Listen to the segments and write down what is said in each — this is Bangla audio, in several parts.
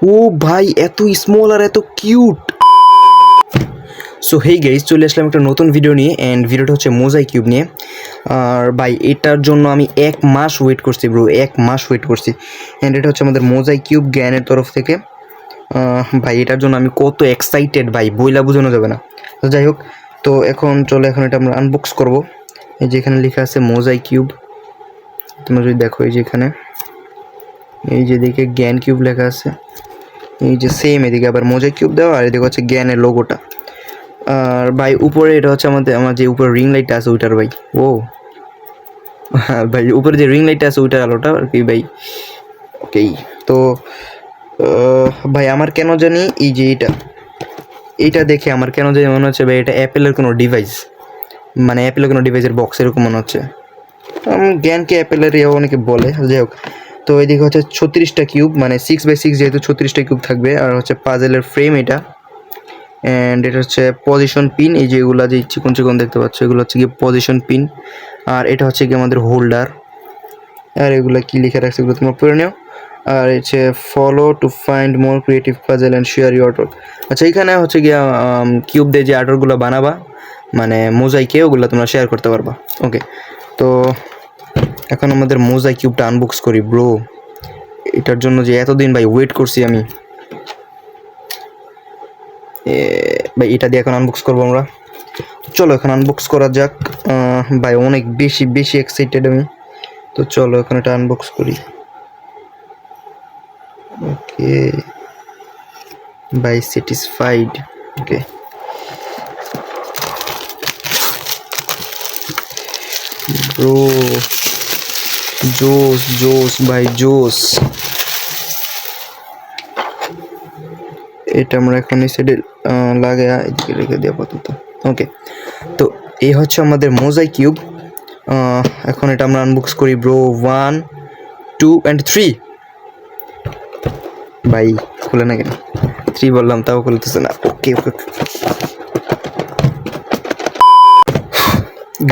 ও ভাই, এত স্মল আর এত কিউট। সো হেই গাইস, চলে আসলাম একটা নতুন ভিডিও নিয়ে। অ্যান্ড ভিডিওটা হচ্ছে মোজাই কিউব নিয়ে। আর ভাই, এটার জন্য আমি 1 মাস ওয়েট করছি ব্রো, 1 মাস ওয়েট করছি। অ্যান্ড এটা হচ্ছে আমাদের মোজাই কিউব জ্ঞানের তরফ থেকে। ভাই, এটার জন্য আমি কত এক্সাইটেড ভাই, বইলা বোঝানো যাবে না। তো যাই হোক, তো এখন এটা আমরা আনবক্স করব। এই যে এখানে লেখা আছে মোজাই কিউব, তোমরা যদি দেখো, এই যে এখানে, এই যে দিকে জ্ঞান কিউব লেখা আছে, এই যে সেম এদিকে আবার মোজাই কিউব দেওয়া, আর এদিকে হচ্ছে জ্ঞানের লোগোটা। আর ভাই উপরে এটা হচ্ছে আমার যে উপরে রিং লাইটটা আছে ওইটার ভাই। ও হ্যাঁ ভাই, উপরে যে রিং লাইটটা আছে ওইটার আলোটা আর কি ভাই। ওকেই, তো ভাই আমার কেন জানি এই যে এইটা দেখে আমার কেন জানি মনে হচ্ছে ভাই এটা অ্যাপেলের কোনো ডিভাইস, মানে অ্যাপেলের কোনো ডিভাইসের বক্স এরকম মনে হচ্ছে। জ্ঞানকে অ্যাপেলের অনেকে বলে, যাই হোক। তো এদিকে হচ্ছে 36টা কিউব, মানে 6x6 যেহেতু 36টা কিউব থাকবে। আর হচ্ছে পাজেলের ফ্রেম এটা। অ্যান্ড এটা হচ্ছে পজিশন পিন, এই যেগুলো যে চিকন চিকন দেখতে পাচ্ছ এগুলো হচ্ছে গিয়ে পজিশন পিন। আর এটা হচ্ছে কি আমাদের হোল্ডার। আর এগুলো কি লিখে রাখছে এগুলো তোমরা পড়ে নিও। আর হচ্ছে follow to find more creative puzzle and share your artwork. আচ্ছা, এখানে হচ্ছে গিয়ে কিউব দিয়ে যে আর্টওয়ার্কগুলো বানাবা, মানে মোজাইকে, ওগুলো তোমরা শেয়ার করতে পারবা। ওকে, তো এখন আমাদের মোজাই কিউবটা আনবক্স করি ব্রো। এটার জন্য যে এতদিন ভাই ওয়েট করছি আমি, ভাই এটা দিয়ে এখন আনবক্স করবো আমরা। চলো এখন আনবক্স করা যাক। ভাই অনেক বেশি বেশি এক্সাইটেড আমি। তো চলো এখন এটা আনবক্স করি। ওকে ভাই, স্যাটিসফাইড। ওকে, ব্রো, জোস জোস ভাই, জোস। এটা আমরা এখন এই সাইডে লাগে এদিকে রেখে দিই আপাতত। ওকে, তো এই হচ্ছে আমাদের মোজাই কিউব। এখন এটা আমরা আনবক্স করি ব্রো। 1 2 and 3। ভাই খুলে না কেন? 3 বললাম তাও খুলতেছে না। ওকে ওকে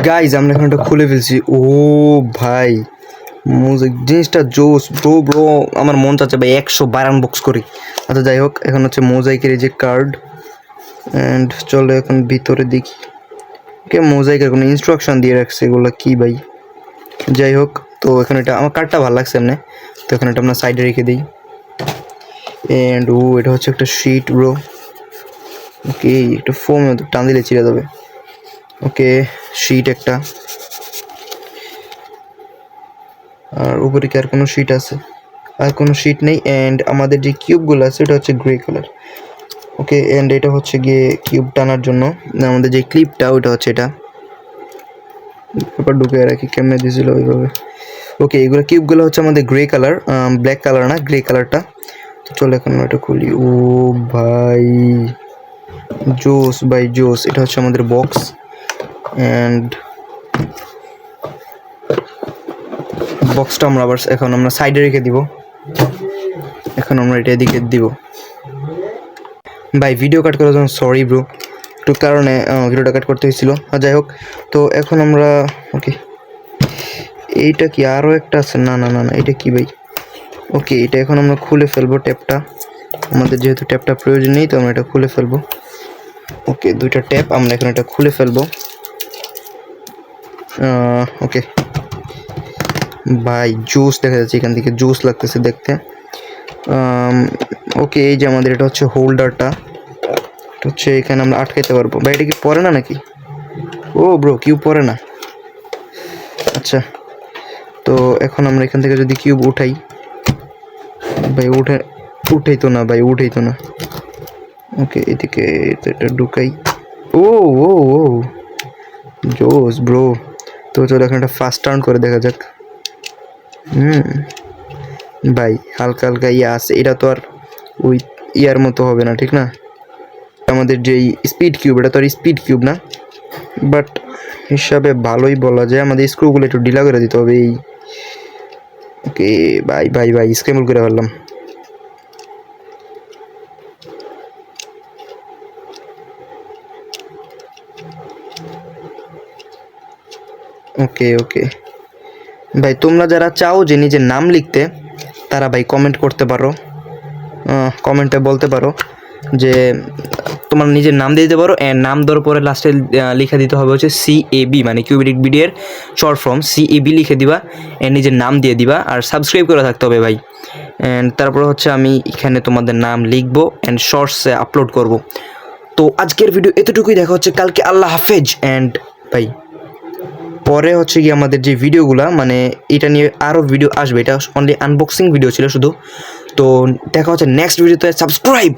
গাইজ, আমরা এখন এটা খুলে ফেলছি। ও ভাই, মোজাইক জিনিসটা জোস ব্রো। ব্রো আমার মন চাচ্ছে ভাই 100 বার আনবক্স করি। আচ্ছা যাই হোক, এখন হচ্ছে মোজাইকের এই যে কার্ড। অ্যান্ড চলো এখন ভিতরে দেখি। ওকে, মোজাইকের কোনো ইনস্ট্রাকশন দিয়ে রাখছে, এগুলো কি ভাই? যাই হোক, তো এখন এটা আমার কার্ডটা ভালো লাগছে এমনি। তো এখন এটা আমরা সাইডে রেখে দিই। অ্যান্ড এটা হচ্ছে একটা শিট ব্রো। ওকে, একটা ফোম টান দিলে ছিঁড়ে যাবে। ওকে, শিট একটা। আর উপরে কি আর কোনো শিট আছে? আর কোনো শিট নেই। অ্যান্ড আমাদের যে কিউবগুলো আছে এটা হচ্ছে গ্রে কালার। ওকে, অ্যান্ড এটা হচ্ছে গিয়ে কিউব টানার জন্য আমাদের যে ক্লিপটা, ওটা হচ্ছে এটা। ব্যাপার ঢুকে রাখি, কেমনে দিয়েছিল ওইভাবে। ওকে, এগুলো কিউবগুলো হচ্ছে আমাদের গ্রে কালার, ব্ল্যাক কালার না, গ্রে কালারটা। তো চলো এখন এটা খুলি। ও ভাই, জোস ভাই জোস। এটা হচ্ছে আমাদের বক্স। অ্যান্ড বক্সটা আমরা আবার এখন আমরা সাইডে রেখে দিব। এখন আমরা এটা এদিকে দিব। ভাই ভিডিও কাট করার জন্য সরি ব্রো, একটু কারণে ভিডিওটা কাট করতে হয়েছিল। আর যাই হোক, তো এখন আমরা ওকে, এইটা কি আরও একটা আছে? না না না না, এটা কি ভাই? ওকে, এটা এখন আমরা খুলে ফেলবো ট্যাপটা। আমাদের যেহেতু ট্যাপটা প্রয়োজন নেই, তো আমরা এটা খুলে ফেলবো। ওকে, দুইটা ট্যাপ আমরা এখন এটা খুলে ফেলবো। ওকে ভাই, জুস দেখা যাচ্ছে এখান থেকে, জুস লাগতেছে দেখতে। ওকে, এই যে আমাদের এটা হচ্ছে হোল্ডারটা, এটা হচ্ছে এখানে আমরা আটকাইতে পারবো। ভাই এটা কি পরে না নাকি? ও ব্রো, কিউব পরে না। আচ্ছা, তো এখন আমরা এখান থেকে যদি কিউব উঠাই, ভাই উঠেই তো না ভাই, উঠেই তো না। ওকে, এদিকে এটা ঢুকাই। ও ও ও জোস ব্রো। তো চলো এখন একটা ফাস্ট টার্ন করে দেখা যাক। ভাই হালকা হালকা ইয়ে আছে, এটা তো আর ওই ইয়ার মতো হবে না, ঠিক না? আমাদের যেই স্পিড কিউব, এটা তো আর স্পিড কিউব না, বাট হিসাবে ভালোই বলা যায়। আমাদের স্ক্রুগুলো একটু ঢিলা করে দিতে হবে এই। ওকে ভাই ভাই ভাই, স্ক্র্যাম্বল করে ফেললাম। ওকে ওকে ভাই, তোমরা যারা চাও যে নিজের নাম লিখতে, তারা ভাই কমেন্ট করতে পারো। কমেন্টে বলতে পারো যে তোমার নিজের নাম দিয়ে দিতে পারো, অ্যান্ড নাম দেওয়ার পরে লাস্টে লিখে দিতে হবে হচ্ছে CAB, মানে কিউবিডিক বিডির শর্ট ফর্ম CAB লিখে দিবা, অ্যান্ড নিজের নাম দিয়ে দিবা, আর সাবস্ক্রাইব করে থাকতে হবে ভাই। অ্যান্ড তারপরে হচ্ছে আমি এখানে তোমাদের নাম লিখবো অ্যান্ড শর্টসে আপলোড করব। তো আজকের ভিডিও এতটুকুই, দেখা হচ্ছে কালকে। আল্লাহ হাফেজ। অ্যান্ড ভাই পরে হচ্ছে কি আমাদের যে ভিডিওগুলা, মানে এটা নিয়ে আরও ভিডিও আসবে, এটা অনলি আনবক্সিং ভিডিও ছিল শুধু। তো দেখা হচ্ছে নেক্সট ভিডিওতে। সাবস্ক্রাইব।